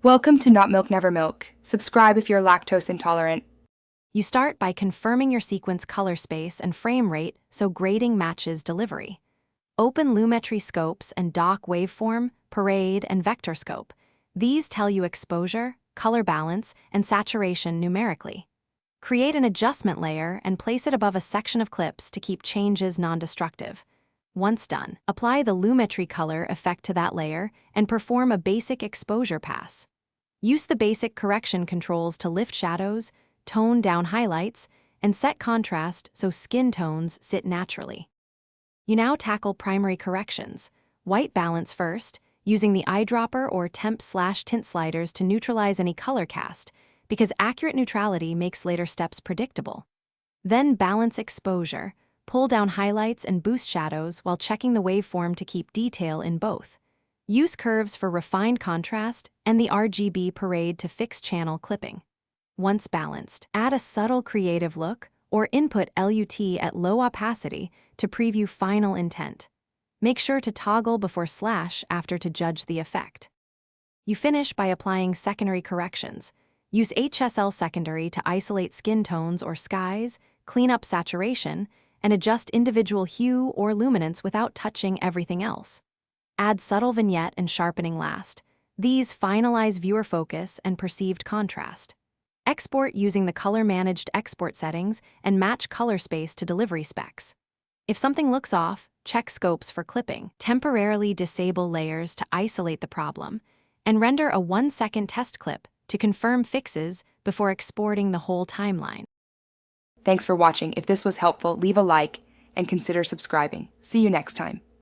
Welcome to Not Milk Never Milk. Subscribe if you're lactose intolerant. You start by confirming your sequence color space and frame rate so grading matches delivery. Open Lumetri scopes and dock waveform, parade, and vector scope. These tell you exposure, color balance, and saturation numerically. Create an adjustment layer and place it above a section of clips to keep changes non-destructive. Once done, apply the Lumetri color effect to that layer and perform a basic exposure pass. Use the basic correction controls to lift shadows, tone down highlights, and set contrast so skin tones sit naturally. You now tackle primary corrections. White balance first, using the eyedropper or temp/tint sliders to neutralize any color cast, because accurate neutrality makes later steps predictable. Then balance exposure, pull down highlights and boost shadows while checking the waveform to keep detail in both. Use curves for refined contrast and the RGB parade to fix channel clipping. Once balanced, add a subtle creative look or input LUT at low opacity to preview final intent. Make sure to toggle before slash after to judge the effect. You finish by applying secondary corrections. Use HSL secondary to isolate skin tones or skies, clean up saturation, and adjust individual hue or luminance without touching everything else. Add subtle vignette and sharpening last. These finalize viewer focus and perceived contrast. Export using the color-managed export settings and match color space to delivery specs. If something looks off, check scopes for clipping. Temporarily disable layers to isolate the problem, and render a 1-second test clip to confirm fixes before exporting the whole timeline. Thanks for watching. If this was helpful, leave a like and consider subscribing. See you next time.